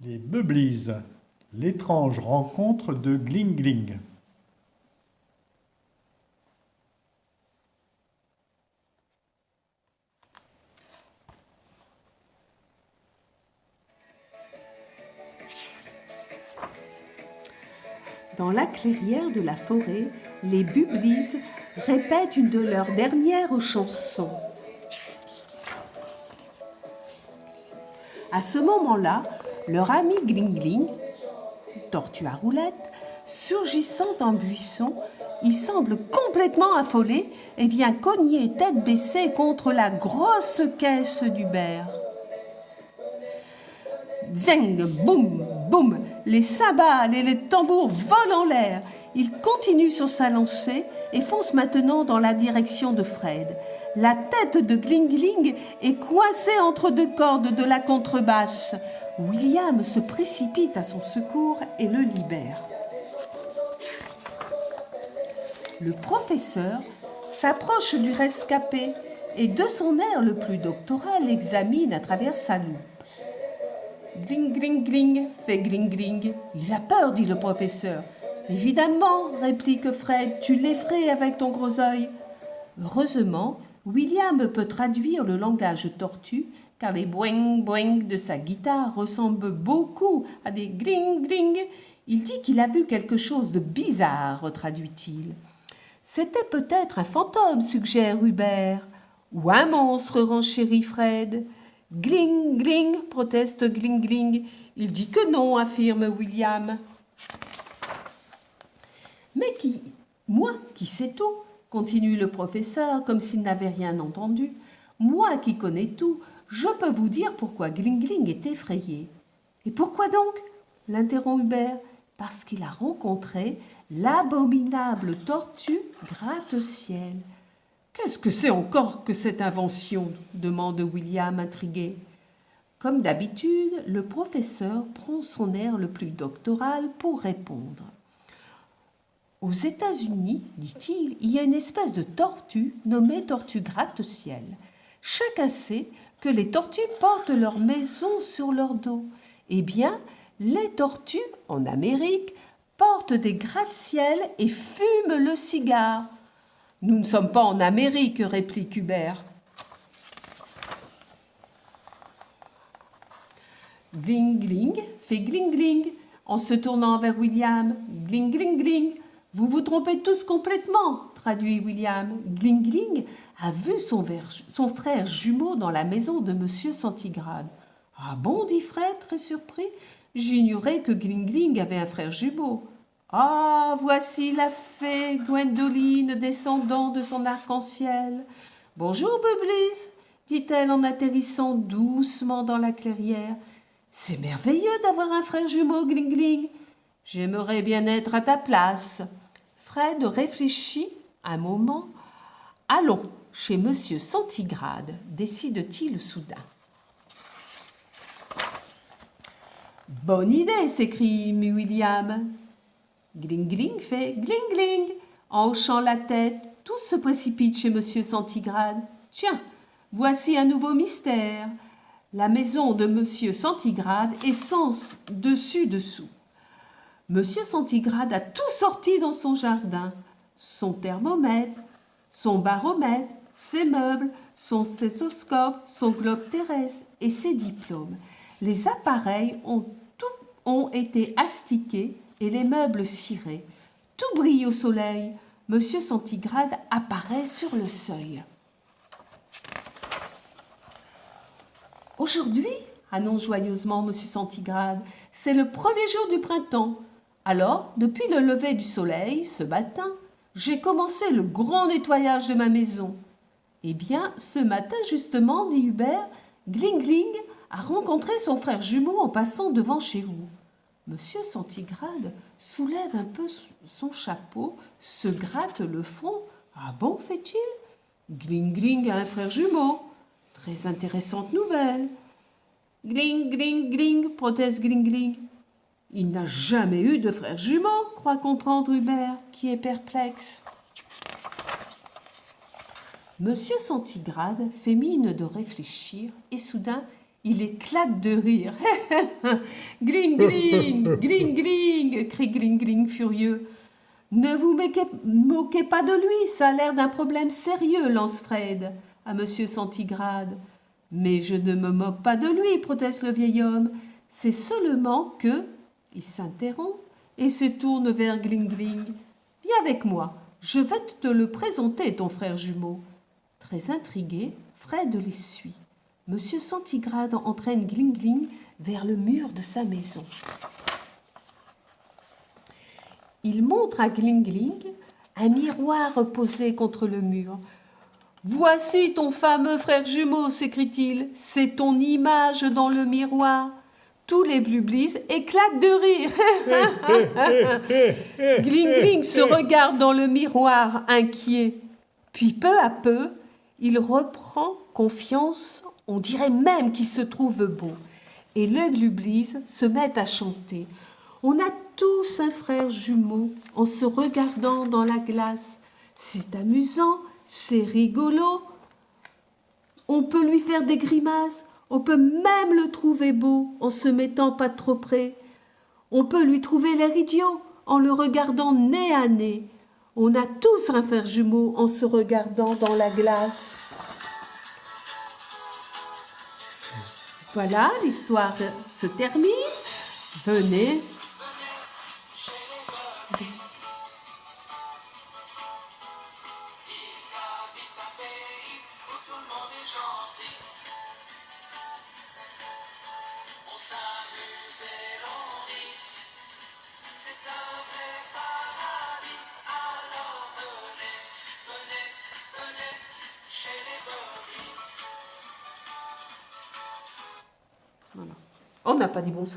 Les Bubblies, l'étrange rencontre de Gling Gling. Dans la clairière de la forêt, les Bubblies répètent une de leurs dernières chansons. À ce moment-là, leur ami Gling Gling, tortue à roulettes, surgissant d'un buisson, il semble complètement affolé et vient cogner tête baissée contre la grosse caisse d'Hubert. Zeng, boum, boum, les cymbales et les tambours volent en l'air. Il continue sur sa lancée et fonce maintenant dans la direction de Fred. La tête de Gling Gling est coincée entre deux cordes de la contrebasse. William se précipite à son secours et le libère. Le professeur s'approche du rescapé et de son air le plus doctoral l'examine à travers sa loupe. Gling, gling, gling, fait gling, gling. Il a peur, dit le professeur. Évidemment, réplique Fred, tu l'effraies avec ton gros œil. Heureusement, William peut traduire le langage tortue, car les boing, boing de sa guitare ressemblent beaucoup à des gling, gling. Il dit qu'il a vu quelque chose de bizarre, traduit-il. C'était peut-être un fantôme, suggère Hubert. Ou un monstre, renchérit Fred. Gling, gling, proteste Gling, gling. Il dit que non, affirme William. Mais moi qui sais tout, continue le professeur comme s'il n'avait rien entendu. Moi qui connais tout, je peux vous dire pourquoi Gling, gling est effrayé. Et pourquoi donc l'interrompt Hubert. Parce qu'il a rencontré l'abominable tortue gratte-ciel. Qu'est-ce que c'est encore que cette invention demande William intrigué. Comme d'habitude, le professeur prend son air le plus doctoral pour répondre. Aux États-Unis, dit-il, il y a une espèce de tortue nommée tortue gratte-ciel. Chacun sait que les tortues portent leur maison sur leur dos. Eh bien, les tortues, en Amérique, portent des gratte-ciel et fument le cigare. Nous ne sommes pas en Amérique, réplique Hubert. Gling, gling, fait gling, gling, en se tournant vers William. Gling, gling, gling. Vous vous trompez tous complètement, traduit William. Gling, gling a vu son frère jumeau dans la maison de Monsieur Centigrade. Ah bon, dit Fred, très surpris. J'ignorais que Gling, gling avait un frère jumeau. Ah, voici la fée Gwendoline descendant de son arc-en-ciel. Bonjour, Bubblies, dit-elle en atterrissant doucement dans la clairière. C'est merveilleux d'avoir un frère jumeau, Gling Gling. J'aimerais bien être à ta place. Fred réfléchit un moment. Allons chez Monsieur Centigrade, décide-t-il soudain. Bonne idée, s'écrie William. Gling Gling fait gling gling. En hochant la tête, tous se précipitent chez Monsieur Centigrade. Tiens, voici un nouveau mystère. La maison de Monsieur Centigrade est sans dessus-dessous. Monsieur Centigrade a tout sorti dans son jardin. Son thermomètre, son baromètre, ses meubles, son stéthoscope, son globe terrestre et ses diplômes. Les appareils ont été astiqués et les meubles cirés. Tout brille au soleil. Monsieur Centigrade apparaît sur le seuil. Aujourd'hui, annonce joyeusement Monsieur Centigrade, c'est le premier jour du printemps. Alors, depuis le lever du soleil, ce matin, j'ai commencé le grand nettoyage de ma maison. Eh bien, ce matin justement, dit Hubert, Gling Gling a rencontré son frère jumeau en passant devant chez vous. Monsieur Centigrade soulève un peu son chapeau, se gratte le front. Ah bon, fait-il? Gling Gling a un frère jumeau. Très intéressante nouvelle. Gling, gling, gling, proteste Gling Gling. Il n'a jamais eu de frère jumeau, croit comprendre Hubert, qui est perplexe. Monsieur Centigrade fait mine de réfléchir et soudain Il éclate de rire. Gling, gling, gling, gling, crie Gling, gling furieux. Ne vous moquez pas de lui, ça a l'air d'un problème sérieux, lance Fred à Monsieur Centigrade. Mais je ne me moque pas de lui, proteste le vieil homme. C'est seulement que... Il s'interrompt et se tourne vers Gling Gling. Viens avec moi, je vais te le présenter, ton frère jumeau. Très intrigué, Fred les suit. Monsieur Centigrade entraîne Gling Gling vers le mur de sa maison. Il montre à Gling Gling un miroir posé contre le mur. « Voici ton fameux frère jumeau, s'écrie-t-il. C'est ton image dans le miroir. » Tous les Blublis éclatent de rire. Gling Gling se regarde dans le miroir, inquiet. Puis peu à peu, il reprend confiance. On dirait même qu'il se trouve beau. Et les Blublis se mettent à chanter. On a tous un frère jumeau en se regardant dans la glace. C'est amusant, c'est rigolo. On peut lui faire des grimaces. On peut même le trouver beau en se mettant pas trop près. On peut lui trouver l'air idiot en le regardant nez à nez. On a tous un frère jumeau en se regardant dans la glace. Voilà, l'histoire se termine. Venez. Voilà. On n'a pas dit bonsoir.